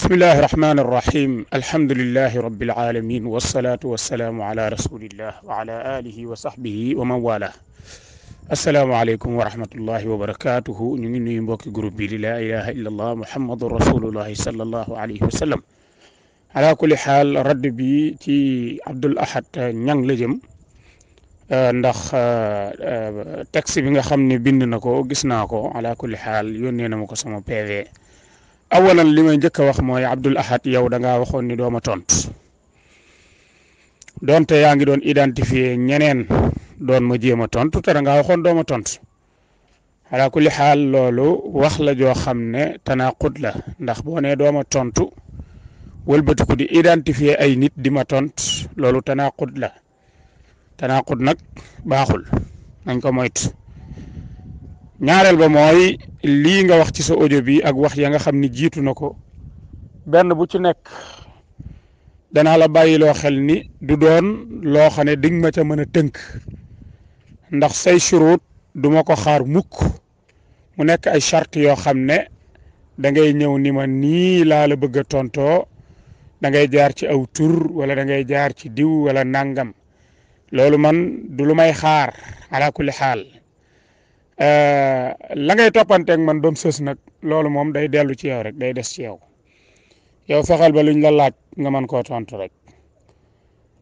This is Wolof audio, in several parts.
bismillahi rahmani rahim alhamdulillahi rabbil alamin wassalatu wassalamu ala rasulillah wa ala alihi wa sahbihi wa man wala asalaamaaleykum wa rahmatullahi wa barakatuhu ñu ngi nuyu mbokki groupe bi di la ilaha illa allah muhammadun rasulullahi sallallahu alayhi wa sallam ala kulli xaal radd bi ci Abdoul Ahad Niang la jëm ndax texte bi nga xam ne bind na ko gis naa ko ala kulli xaal yónnee na ma ko sama PV awalan li may njëkk a wax mooy Abdoul Ahad yow da ngaa waxoon ni dooma tontu donte yaa ngi doon identifier ñeneen doon ma jéem a tontu te da ngaa waxoon dooma tontu ala kulli xaal loolu wax la joo xam ne tanaqud la ndax boo nee dooma tontu wëlbatiku di identifier ay nit di ma tontu loolu tanaqud la tanaqud nag baaxul nañ ko moytu. ñaareel ba mooy lii nga wax ci sa audio bi ak wax ya nga xam ni jiitu na ko benn bu ci nekk danaa la bàyyiloo xel ni du doon loo xam ne dig ma ca mën a tënk ndax say shurut du ma ko xaar mukk mu nekk ay charte yoo xam ne da ngay ñëw ni ma nii laa la bëgg a tontoo da ngay jaar ci aw tur wala da ngay jaar ci diw wala nangam loolu man du lu may xaar ala kulli xaal la ngay toppanteeg man ba mu sës nag loolu moom day dellu ci yow rek day des ci yow fexeel ba luñ la laaj nga mën koo tontu rek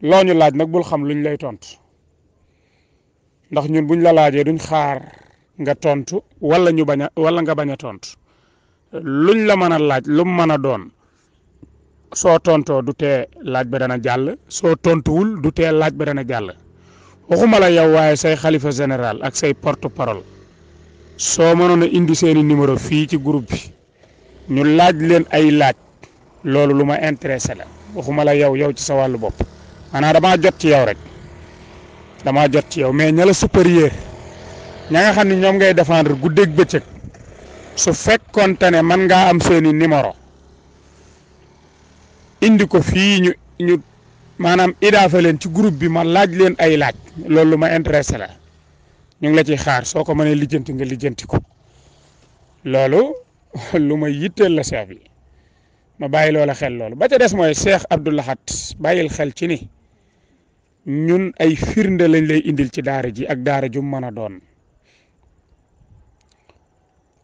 loo ñu laaj nag bul xam luñ lay tontu ndax ñun buñ la laajee duñ xaar nga tontu wala nga bañ a tontu luñ la mën a laaj lu mu mën a doon soo tontoo du tee laaj ba dana jàll soo tontuwul du tee laaj ba dana jàll waxuma la yow waaye say xalifa général ak say porte parole. soo mënoon a indi seeni numéro fii ci groupe bi ñu laaj leen ay laaj loolu lu ma intéressé la waxuma la yow ci sa wàllu bopp maanaam damaa jot ci yow rek damaa jot ci yow mais ña la supérieur ña nga xam ne ñoom ngay défendre guddeeg bëccëg su fekkoonte ne man ngaa am seeni numéro indi ko fii ñu maanaam idaafa leen ci groupe bi ma laaj leen ay laaj loolu lu ma intéressé la. ñu ngi la ciy xaar soo ko mënee lijjanti nga lijjanti ko loolu lu ma yitteel la seex bi ma bàyyi loola xel loolu ba ca des mooy Cheikh Abdoul Ahad bàyyil xel ci ni ñun ay firnde lañ lay indil ci daara ji ak daara ju mën a doon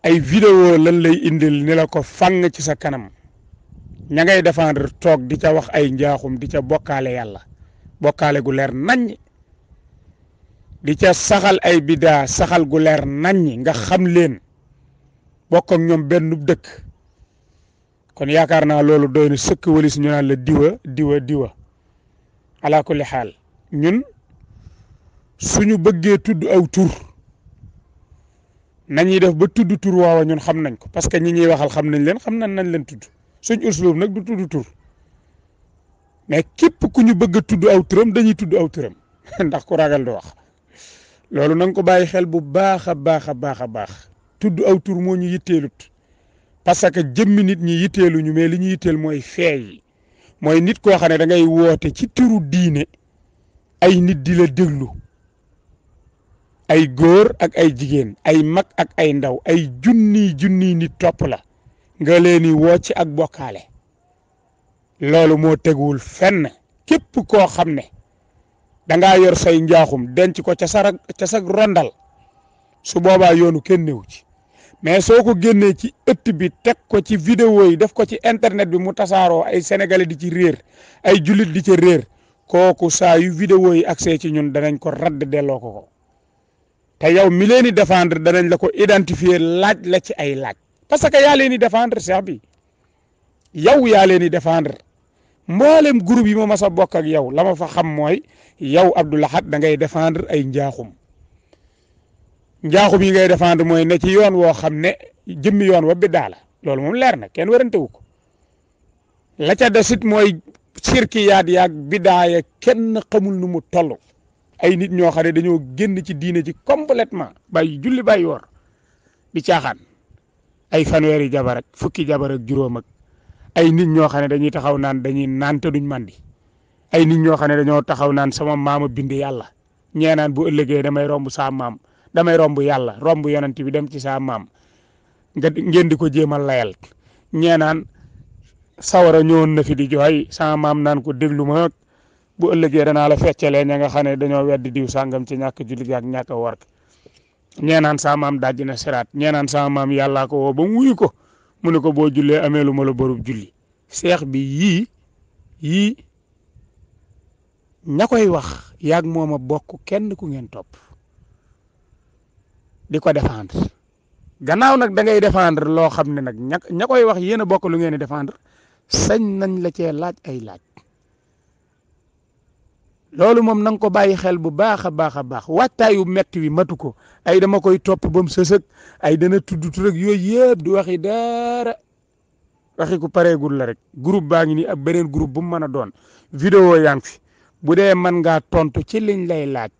ay vidéo lañ lay indil ni la ko fang ci sa kanam ña ngay défendre toog di ca wax ay njaaxum di ca bokkaale yàlla bokkaale gu leer naññ di ca saxal ay bidaa saxal gu leer naññ nga xam leen bokk ak ñoom benn dëkk kon yaakaar naa loolu doy na sëkk walis ñu naan la diwa ala kulli xaal ñun suñu bëggee tudd aw tur nañuy def ba tudd tur waawa ñun xam nañ ko parce que ñi ñuy waxal xam nañ leen tudd suñ uslub nag du tudd tur mais képp ku ñu bëgg a tudd aw turam dañuy tudd aw turam ndax ku ragal du wax loolu na nga ko bàyyi xel bu baax a baax tudd aw tur moo ñu yitteelut parce que jëmmi nit ñi yitteeluñu mais li ñu yitteel mooy feey mooy nit koo xam ne da ngay woote ci turu diine ay nit di la déglu ay góor ak ay jigéen ay mag ak ay ndaw ay junniy nit topp la nga leen di woo ci ak bokkaale loolu moo teguwul fenn képp koo xam ne da ngaa yor say njaaxum denc ko ca sa rondal su boobaa yoonu kenn newu ci mais soo ko génnee ci ëtt bi teg ko ci vidéo yi def ko ci internet bi mu tasaaroo ay sénégalais di ci réer ay jullit di ci réer kooku saa yu vidéo yi accès ci ñun danañ ko radd delloo ko te yow mi leen di défendre danañ la ko identifier laaj la ci ay laaj parce que yaa leen di défendre Cheikh bi yow yaa leen di défendre mboolem groupe yi ma mas a bokk ak yow la ma fa xam mooy yow Abdoul Ahad da ngay défendre ay njaaxum yi ngay défendre mooy ne ci yoon woo xam ne jëmmi yoon wa biddaa la loolu moom leer na kenn warantewu ko la ca desit mooy sirkiyaat yaag biddaa ya kenn xamul nu mu toll ay nit ñoo xam ne dañoo génn ci diine ci complètement bàyyi julli bàyyi woor di caaxaan ay fanweeri jabar ak fukki jabar ak juróom ak ay nit ñoo xam ne dañuy taxaw naan dañuy naan te duñ mandi ay nit ñoo xam ne dañoo taxaw naan sama maama bind yàlla ñee naan bu ëllëgee damay romb saa maam damay romb yàlla romb yonent bi dem ci saa maam ngeen di ko jéem a layal ñee naan sawara ñëwoon na fi di jooy sama maam naan ko déglu ma bu ëllëgee danaa la feccalee ña nga xam ne dañoo weddi diw sàngam ci ñàkk julli gi ak ñàkk a war ñee naan sama maam dajji na siraat ñee naan sama maam yàllaa ko woo ba mu wuyu ko mu ne ko boo jullee ameelu ma la borub julli seex bi yii ña koy wax yaag moom a bokk kenn ku ngeen topp di ko défendre gannaaw nag da ngay défendre loo xam ne nag ña koy wax yéen a bokk lu ngeen di défendre sañ nañ la cee laaj ay laaj loolu moom na nga ko bàyyi xel bu baax a baax a baax wattaayu metti wi matu ko ay dama koy topp ba mu sësëg ay dana tudd rek yooyu yëpp du waxi dara waxi ku pareegul la rek groupe baa ngi nii ak beneen groupe bu mu mën a doon vidéo yaa ngi fi bu dee mën ngaa tontu ci liñ lay laaj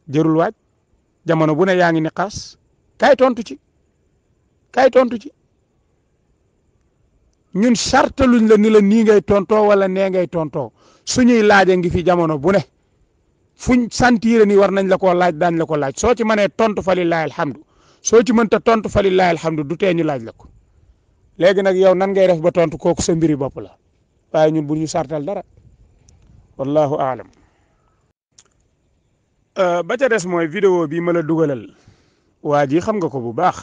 jërul waaj jamono bu ne yaa ngi ni xaas kay tontu ci ñun sartaluñ la ni la nii ngay tontoo wala nee ngay tontoo suñuy laaja ngi fi jamono bu ne fuñ sentir ni war nañ la koo laaj daañ la ko laaj soo ci mënee tontu fa lillahi alhamdu soo ci mënta tontu fa lillahi alhamdu du tee ñu laaj la ko léegi nag yow nan ngay def ba tontu kooku sa mbiri bopp la waaye ñun bu ñu sartal dara wallahu aalam ba ca des mooy vidéo bi ma la dugalal waa ji xam nga ko bu baax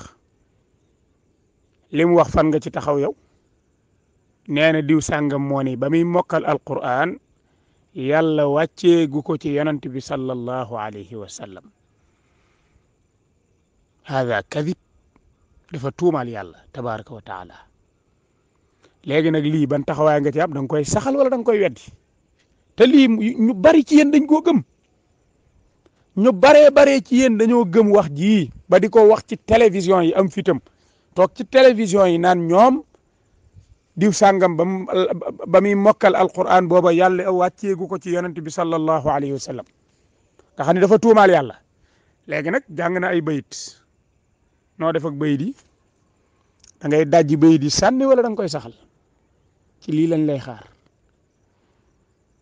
li mu wax fan nga ci taxaw yow nee na diw sàngam moo ni ba muy mokkal alquran yàlla wàcceegu ko ci yonent bi sallallahu alayhi wa sallam hada kadib dafa tuumaal yàlla tabaraka wa taala léegi nag lii ban taxawaay nga ci am da nga koy saxal wala da nga koy weddi te lii ñu bari ci yéen dañ koo gëm ñu baree ci yéen dañoo gëm wax jii ba di ko wax ci télévision yi am fitam toog ci télévision yi naan ñoom diw sàngam ba muy mokkal alquran booba yàlla wàcceegu ko ci yonent bi sallallahu alayhi wa sallam nga xam ne dafa tuumaal yàlla léegi nag jàng na ay bayit noo def ak bayit yi da ngay dajji bayit yi sànni wala da nga koy saxal ci lii lañ lay xaar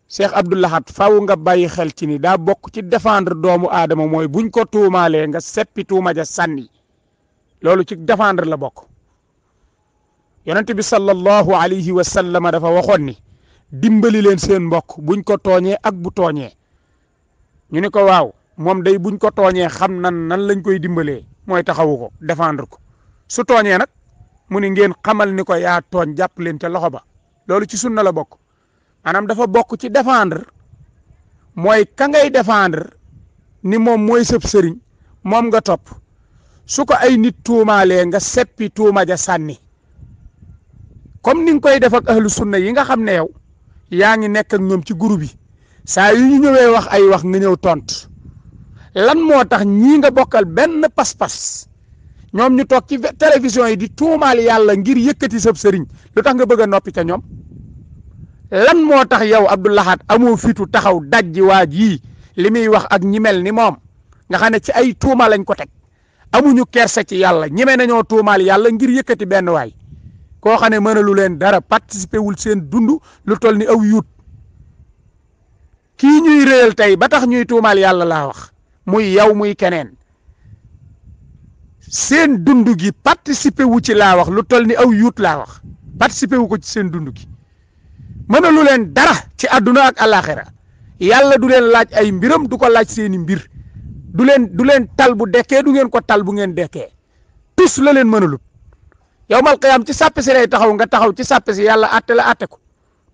Cheikh Abdou Lahad faaw nga bàyyi xel ci ni daa bokk ci défendre doomu aadama mooy buñ ko tuumaalee nga seppi tuuma ja sànni loolu ci défendre la bokk yonent bi sallallahu alayhi wa sallam dafa waxoon ni dimbali leen seen mbokk buñ ko tooñee ak bu tooñee ñu ni ko waaw moom day buñ ko tooñee xam nan lañ koy dimbalee mooy taxawu ko défendre ko su tooñee nag mu ni ngeen xamal ni ko yaa tooñ jàpp leen ca loxo ba loolu ci sunna la bokk maanaam dafa bokk ci défendre mooy ka ngay défendre ni moom mooy sëb sëriñ moom nga topp su ko ay nit tuumaalee nga seppi tuuma ja sànni comme ni nga koy def ak ahlu sunna yi nga xam ne yow yaa ngi nekk ak ñoom ci groupe bi saa yu ñu ñëwee wax ay wax nga ñëw tontu lan moo tax ñii nga bokkal benn pas-pas ñoom ñu toog ci télévision yi di tuumaal yàlla ngir yëkkati sab sëriñ lu tax nga bëgg a noppi ca ñoom lan moo tax yow Abdou Lahad amoo fitu taxaw dajji waa jii li muy wax ak ñi mel ni moom nga xam ne ci ay tuuma lañ ko teg amuñu kersa ci yàlla ñeme nañoo tuumaal yàlla ngir yëkkati benn waay koo xam ne mënalu leen dara participer wul seen dund lu toll ni aw yuut kii ñuy réyal tey ba tax ñuy tuumaal yàlla laa wax muy yow muy keneen seen dund gi participer wu ci laa wax lu toll ni aw yuut laa wax participer wu ko ci seen dund gi mënalu leen dara ci àdduna ak àllaaxira yàlla du leen laaj ay mbiram du ko laaj seeni mbir du leen tal bu dekkee du ngeen ko tal bu ngeen dekkee tus la leen mënalut yawmal qiyaam ci sàppe si lay taxaw nga taxaw ci sàppe si yàlla atte la atte ko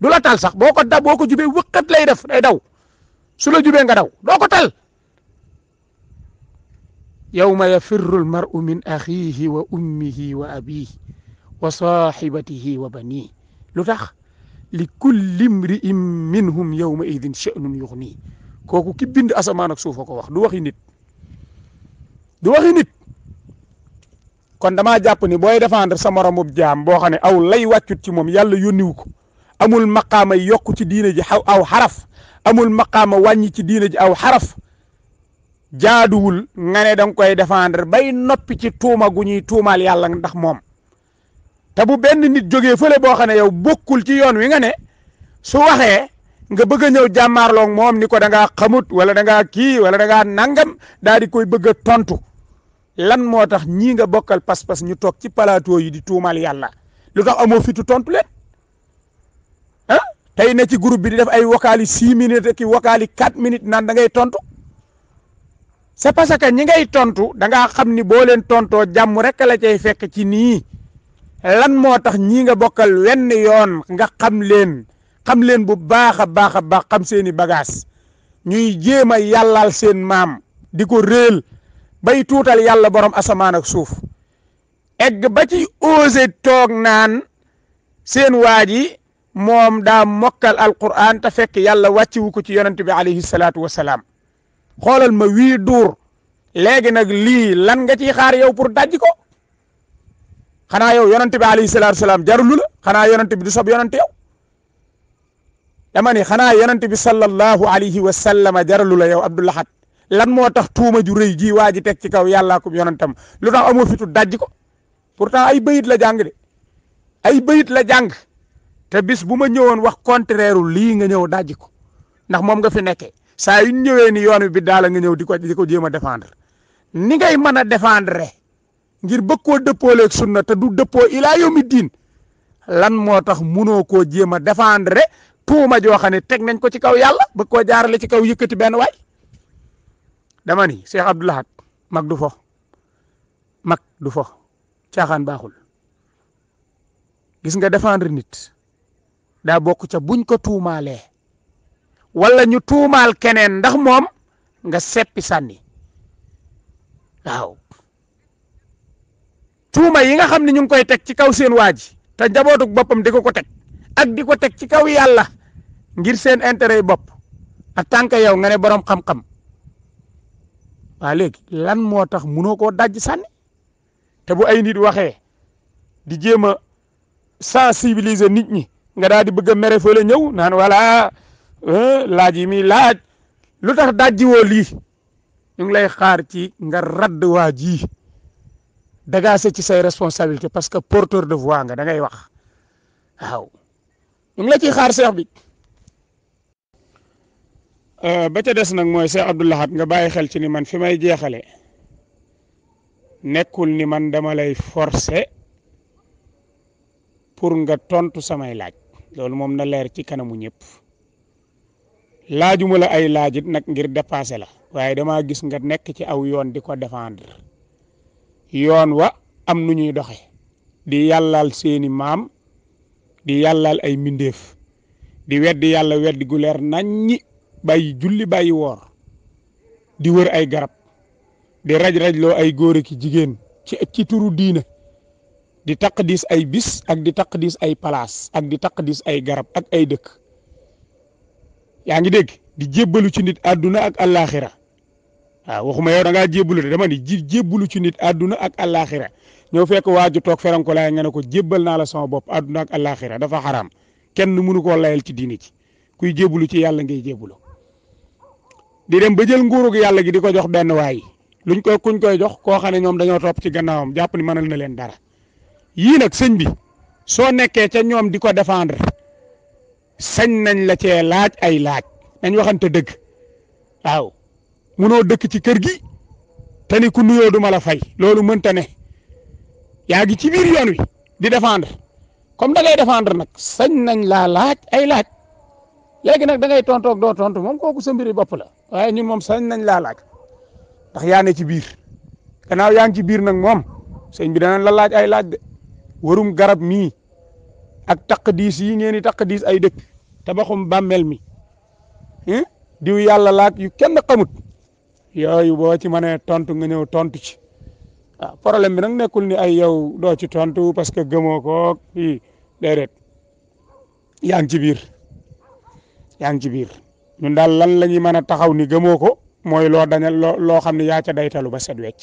du la tal sax boo ko jubee wëkkat lay def day daw su la jubee nga daw doo ko tal yawma yafirru almar'u min axiihi wa ummihi wa abiihi wa saaxibatihi wa baniihi lu tax li kulli imri'in minhum yawma idin sha'nun yuxnii kooku ki bind asamaan ak suuf a ko wax du waxi nit kon damaa jàpp ni booy défendre sa moromub jaam boo xam ne aw lay wàccut ci moom yàlla yónniwu ko amul maqaama yokku ci diine ji aw xaraf amul maqaama wàññi ci diine ji aw xaraf jaaduwul nga ne danga koy défendre bay noppi ci tuuma gu ñuy tuumaal yàlla ndax moom te bu benn nit jógee fële boo xam ne yow bokkul ci yoon wi nga ne su waxee nga bëgg a ñëw jàmmaarloog moom ni ko da ngaa xamut wala da ngaa kii wala da ngaa nangam daal di koy bëgg a tontu lan moo tax ñii nga bokkal pas-pas ñu toog ci plateau yi di tuumaal yàlla lu tax amoo fitu tontu leen tey ne ci groupe bi di def ay vocal yi 6 minutes ak i vocal yi 4 minutes naan da ngay tontu c'est parce que ñi ngay tontu da ngaa xam ni boo leen tontoo jàmm rek la cay fekk ci nii lan moo tax ñii nga bokkal wenn yoon nga xam leen bu baax a baax xam seeni bagage ñuy jéem a yàllaal seen maam di ko réel bay tuutal yàlla borom asamaan ak suuf egg ba ci osé toog naan seen waa ji moom daa mokkal alquran te fekk yàlla wàcciwu ko ci yonent bi alayhi salaatu wasalaam xoolal ma wii duur léegi nag lii lan nga ciy xaar yow pour dajji ko xanaa yow yonent bi alayhi salaatu wasalaam jarulu la xanaa yonent bi du sob yonent yow dama ni xanaa yonent bi sallallahu alayhi wa sallama jaralu la yow Abdou Lahad lan moo tax tuuma ju rëy ji waa ji teg ci kaw yàllaa ko yonentam lu tax amoo fitu dajji ko pourtant ay bayit la jàng de ay bayit la jàng te bis bu ma ñëwoon wax contraire lii nga ñëw dajji ko ndax moom nga fi nekkee saa yu ñëwee ni yoon wi bi daala nga ñëw di ko jéem a défendre ni ngay mën a défendre ngir bëgg koo dëppooleeg sunna te du dëppoo ilaa yawmi diin lan moo tax munoo koo jéem a défendre tuuma joo xam ne teg nañ ko ci kaw yàlla bëgg koo jaarale ci kaw yëkkati benn waay dama ni Cheikh Abdou Lahad mag du fo caaxaan baaxul gis nga défendre nit daa bokk ca buñ ko tuumaalee wala ñu tuumaal keneen ndax moom nga seppi sànni waaw tuuma yi nga xam ne ñu ngi koy teg ci kaw seen waa ji te njabootug boppam di ko teg ak di ko teg ci kaw yàlla ngir seen intérêt yi bopp en tant que yow nga ne borom xam-xam waa léegi lan moo tax munoo koo dajj sànni te bu ay nit waxee di jéem a sensibiliser nit ñi nga daal di bëgg a mere fële ñëw naan voilà laaj yi muy laaj lu tax dajjiwoo lii ñu ngi lay xaar ci nga radd waa ji dagaase ci say responsabilité parce que porteur de voix nga da ngay wax waaw ñu ngi la ciy xaar Cheikh bi. ba ca des nag mooy Cheikh Abdou Lahad nga bàyyi xel ci ni man fi may jeexale nekkul ni man dama lay forcer pour nga tontu samay laaj loolu moom na leer ci kanamu ñëpp laajuma la ay laajit nag ngir dépasser la waaye dama gis nga nekk ci aw yoon di ko défendre yoon wa am nu ñuy doxe di yàllaal seeni maam di yàllaal ay mbindeef di weddi yàlla weddi gu leer naññi bàyyi julli bàyyi woor di wër ay garab di raj-rajloo ay góor ki jigéen ci turu diine di taqdis ay bis ak di taqdis ay palaas ak di taqdis ay garab ak ay dëkk yaa ngi dégg di jébbalu ci nit àdduna ak àllaaxira waaw waxuma yow da ngaa jébbalu de dama ni jébbalu ci nit àdduna ak àllaaxira ñëw fekk waaju toog feranko laay nga ne ko jébbal naa la sama bopp àdduna ak àllaaxira dafa xaraam kenn mënu koo layal ci diine ci kuy jébbalu ci yàlla ngay jébbalu di dem ba jël nguurug yàlla gi di ko jox benn waay kuñ koy jox koo xam ne ñoom dañoo topp ci gannaawam jàpp ni mënal na leen dara yii nag sëñ bi soo nekkee ca ñoom di ko défendre sañ nañ la cee laaj ay laaj nañ waxante dëgg waaw munoo dëkk ci kër gi te ni ku nuyoo du ma la fay loolu mënta ne yaa ngi ci biir yoon wi di défendre comme da ngay défendre nag sañ nañ laa laaj ay laaj léegi nag da ngay tontoog doo tontu moom kooku sa mbiri bopp la waaye ñun moom sañ nañ laa laaj ndax yaa ne ci biir gannaaw yaa ngi ci biir nag moom sëñ bi danañ la laaj ay laaj de warum garab mii ak taqdiis yi ngeen di taqdiis ay dëkk tabaxum bàmmeel mi diw yàlla laaj yu kenn xamut yooyu boo ci mënee tontu nga ñëw tontu ci waaw problème bi nag nekkul ni ay yow doo ci tontu parce que gëmoo ko fii déedéet yaa ngi ci biir yaa ngi ci biir ñun daal lan la ñuy mën a taxaw ni gëmoo ko mooy loo loo xam ne yaa ca daytalu ba set wecc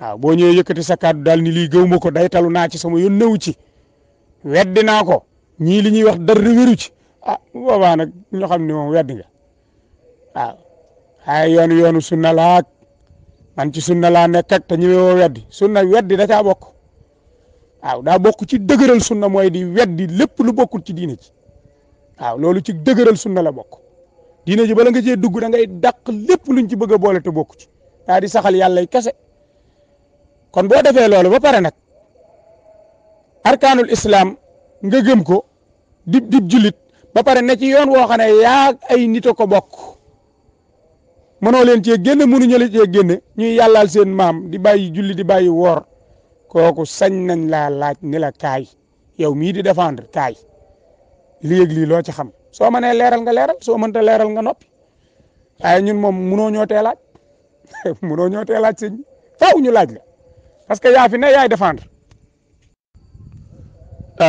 waaw boo ñëwee yëkkati sa kàddu daal ni lii gëwuma ko daytalu naa ci sama yoon newu ci weddi naa ko ñii li ñuy wax dara wéru ci ah boobaa nag ñu xam ne moom weddi nga waaw ay yoonu sunna laak man ci sunna laa nekk ak te ñëwee woo weddi sunna weddi da caa bokk waaw daa bokk ci dëgëral sunna mooy di weddi lépp lu bokkul ci diine ci waaw loolu ci dëgëral sunna la bokk diine ji bala nga cee dugg da ngay dàq lépp luñ ci bëgg a boole te bokku ci daa di saxal yàlla kese kon boo defee loolu ba pare nag arkaanul islam nga gëm ko dib jullit ba pare ne ci yoon woo xam ne yaa ay nit a ko bokk mënoo leen cee génne mënuñu leen cee génne ñuy yàllaal seen maam di bàyyi julli di bàyyi woor kooku sañ nañ laa laaj ni la kaay yow mii di défendre kaay lii ak lii loo ci xam soo mënee leeral nga leeral soo mënta leeral nga noppi waaye ñun moom munoo ñoo tee laaj munoo ñoo tee laaj sëñ bi faaw ñu laaj la parce que yaa fi ne yaay défendre.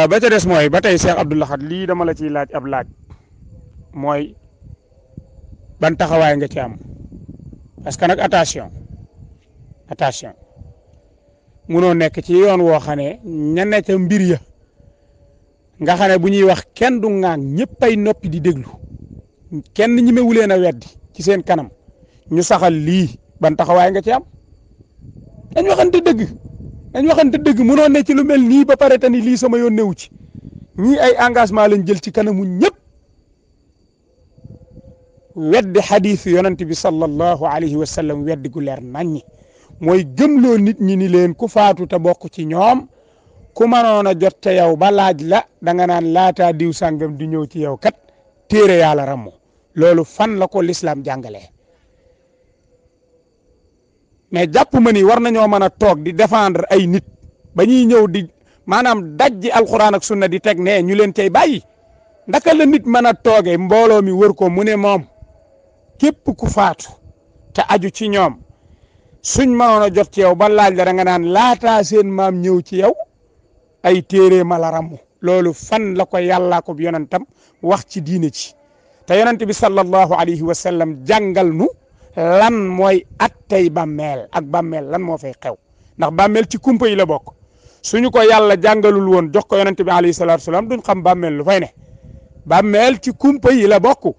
ba ca des mooy ba tey Cheikh Abdou Lahad lii dama la ciy laaj ab laaj mooy ban taxawaay nga ci am parce que nag attention munoo nekk ci yoon woo xam ne ña ne ca mbir ya nga xam ne bu ñuy wax kenn du ŋaan ñëppay noppi di déglu kenn ñemewu leen a weddi ci seen kanam ñu saxal lii ban taxawaay nga ci am dañ waxante dëgg munoo ne ci lu mel nii ba pare te ni lii sama yoon newu ci ñii ay engagement lañ jël ci kanamu ñëpp weddi xadiis yonent bi sallallahu alayhi wa sallam weddi gu leer naññi mooy gëmloo nit ñi ni leen ku faatu te bokk ci ñoom ku mënoon a jot te yow ba laaj la da nga naan laataa diw sàngam di ñëw ci yow kat téere yàlla rammu loolu fan la ko lislaam jàngalee mais jàpp ma ni war nañoo mën a toog di défendre ay nit ba ñuy ñëw di maanaam dajji alxuraan ak sunna di teg ne ñu leen cay bàyyi ndaka la nit mën a toogee mbooloo mi wër ko mu ne moom képp ku faatu te aju ci ñoom suñ mënoon a jot ci yow ba laaj la da nga naan laataa seen maam ñëw ci yow ay téere ma la rammu loolu fan la ko yàllaa ko yonentam wax ci diine ci te yonent bi sallallahu alayhi wa sallam jàngal nu lan mooy attey bàmmeel ak bàmmeel lan moo fay xew ndax bàmmeel ci kumpa yi la bokk suñu ko yàlla jàngalul woon jox ko yonent bi alayhi salaatu salaam duñ xam bàmmeel lu fay ne bàmmeel ci kumpa yi la bokk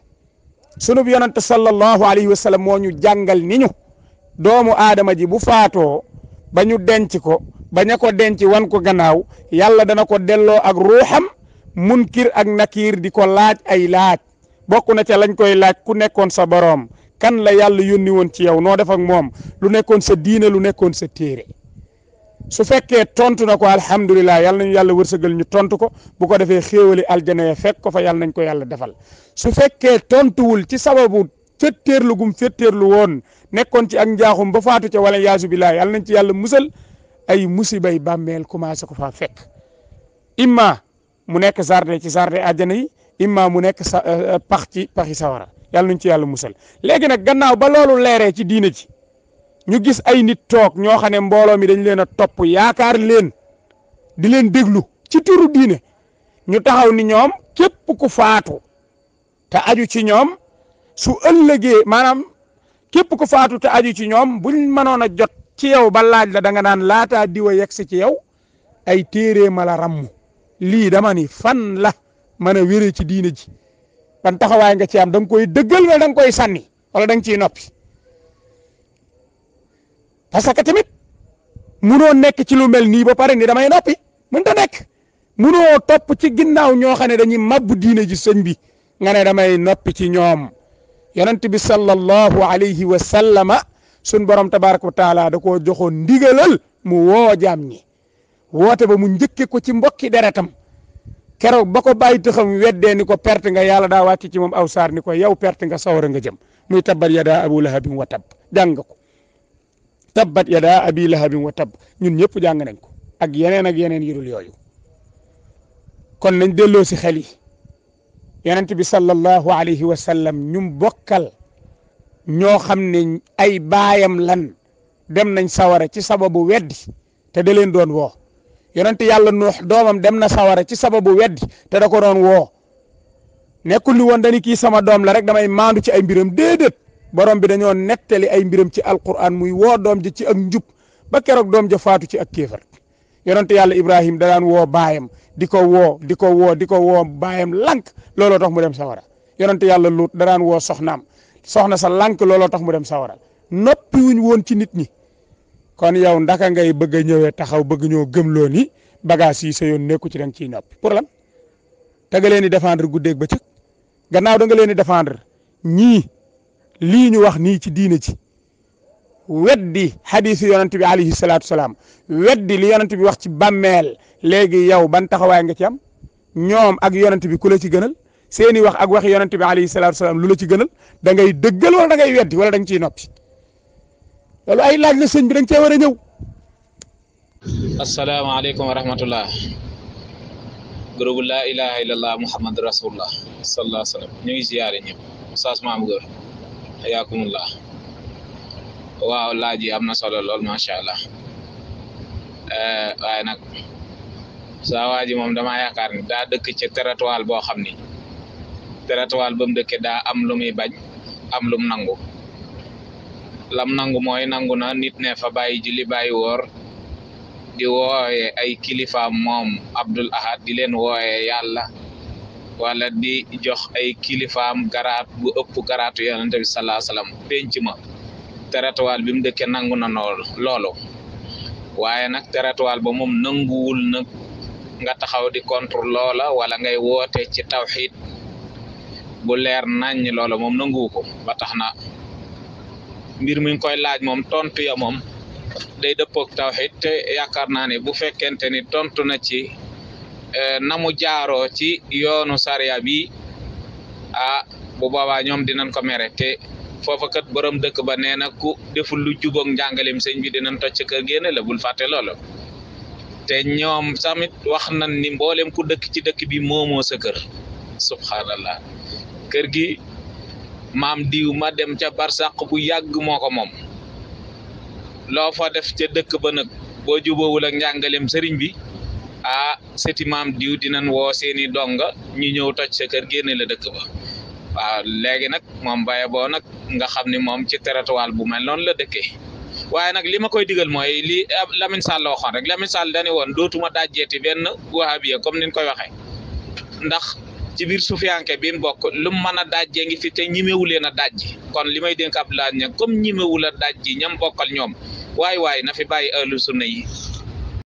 sunu yonent sallallahu alayhi wa sallam moo ñu jàngal ni ñu doomu aadama ji bu faatoo ba ñu denc ko ba ña ko denc wan ko gannaaw yàlla dana ko delloo ak ruuxam munkir ak nakiir di ko laaj ay laaj bokk na ca lañ koy laaj ku nekkoon sa boroom kan la yàlla yónni woon ci yow noo def ak moom lu nekkoon sa diine lu nekkoon sa téere su fekkee tontu na ko alhamdulilah yàlla nañu yàlla wërsëgal ñu tontu ko bu ko defee xéewali aljana ya fekk ko fa yàlla nañ ko yàlla defal su fekkee tontuwul ci sababu fetteerlu gum fetteerlu woon nekkoon ci ak njaaxum ba faatu ca wala yaasu billah yàlla nañ ci yàlla musal ay musibay bàmmeel commencé ko faa fekk imma mu nekk jardin ci jardin àjjana yi imma mu nekk pax ci paxi sawara yàlla nañ ci yàlla musal léegi nag gannaaw ba loolu leeree ci diina ji ñu gis ay nit toog ñoo xam ne mbooloo mi dañ leen a topp yaakaar leen di leen déglu ci turu diine ñu taxaw ni ñoom képp ku faatu te aju ci ñoom su ëllëgee maanaam képp ku faatu te aju ci ñoom buñ mënoon a jot ci yow ba laaj la da nga naan laataa diwa yegg si ci yow ay téere ma la rammu lii dama ni fan la mën a wéree ci diine ji ban taxawaay nga ci am da nga koy dëggal wala da nga koy sànni wala da nga ciy noppi parce que tamit munoo nekk ci lu mel nii ba pare ni damay noppi mënta nekk munoo topp ci ginnaaw ñoo xam ne dañuy mabbu diine ji sëñ bi nga ne damay noppi ci ñoom yonent bi sallallahu alayhi wa sallama sun borom tabaraka wa taala da koo joxoon ndigalal mu woo jaam ñi woote ba mu njëkke ko ci mbokki deretam keroog ba ko bàyyi taxam weddee ni ko perte nga yàlla daa wàcc ci moom aw saar ni ko yow perte nga sawara nga jëm muy tabbat yadaa abu lahabin wa tab jàng ko tabbat yadaa abi lahabin wa tab ñun ñëpp jàng nañ ko ak yeneen yirul yooyu kon nañ delloo si xel yi yonent bi sallallahu alayhi wa sallam ñum bokkal ñoo xam ne ay baayam lan dem nañ sawara ci sababu weddi te da leen doon woo yonent yàlla Nuux doomam dem na sawara ci sababu weddi te da ko doon woo nekkul ni woon dañu kii sama doom la rek damay maandu ci ay mbiram déedéet borom bi dañoo nettali ay mbiram ci alquran muy woo doom ji ci ak njub ba keroog doom ja faatu ci ak kéefar yonent yàlla Ibrahim da daan woo baayam di ko woo baayam lank looloo tax mu dem sawara yonent yàlla Luut da daan woo soxnaam soxna sa lank looloo tax mu dem sawara noppi wuñ woon ci nit ñi kon yow ndaka ngay bëgg a ñëwee taxaw bëgg ñoo gëmloo ni bagage yi sa yoon nekku ci da nga ciy noppi pour lan te nga leen di défendre guddeeg bëccëg gannaaw da nga leen di défendre ñii lii ñu wax nii ci diine ci weddi hadith yonent bi alayhi salaatu salaam weddi li yonent bi wax ci bàmmeel léegi yow ban taxawaay nga ci am ñoom ak yonent bi ku la ci gënal seeni wax ak wax yonent bi alayhi salaatu salaam lu la ci gënal da ngay dëggal wala da ngay weddi wala da nga ciy noppi loolu ay laaj la sëñ bi da nga cee war a ñëw. asalaamaaleykum wa rahmatullah. groupe la ilaha illallah muhammad rasulullah sallallahu alayhi wa sallam ñu ngi ziyaare ñëpp Oustaz Mame Goor hayaakumullah. waaw laaj yi am na solo lool macha allah waaye nag saa waa ji moom damaa yaakaar ni daa dëkk ci territoire boo xam ni territoire ba mu dëkkee daa am lu muy bañ am lum nangu lam nangu mooy nangu na nit ne fa bàyyi julli bàyyi woor di wooye ay kilifaam moom Abdul Ahad di leen wooye yàlla wala di jox ay kilifaam garaat bu ëpp garaatu yonent bi sallallahu alayhi wasallam penc ma territoire bi mu dëkkee nangu na loolu waaye nag territoire ba moom nanguwul nag nga taxaw di contre loola wala ngay woote ci tawxiid bu leer nañ loola moom nanguwu ko ba tax na mbir mi ngi koy laaj moom tontu ya moom day dëppook tawxiid te yaakaar naa ne bu fekkente ni tontu na ci na mu jaaroo ci yoonu sariya bi bu boobaa ñoom dinañ ko mere te foofa kat borom dëkk ba nee na ku deful lu jubóog njàngalem sëñ bi dinañ toj ca kër génne la bul fàtte loolu te ñoom tamit wax nañ ni mboolem ku dëkk ci dëkk bi moomoo sa kër subhanallah kër gi maam diw ma dem ca barsàq bu yàgg moo ko moom loo fa def ca dëkk ba nag boo jubóowul ak njàngalem sëriñ bi seti maam diw dinañ woo seeni donga ñu ñëw toj sa kër génne la dëkk ba waaw léegi nag moom baye boo nag nga xam ni moom ci territoire bu mel noonu la dëkkee waaye nag li ma koy digal mooy li Lamine Sall la waxoon rek Lamine Sall dañu woon dootuma dajjeeti benn wahabiya comme niñ koy waxee ndax ci biir sufiyanke bi mu bokk lu mu mën a dajjee ngi fi te ñimewu leen a dajji kon li may dénk ab laaj ne comme ñimewu la dajji ñam bokkal ñoom waay na fi bàyyi ahlu sunna yi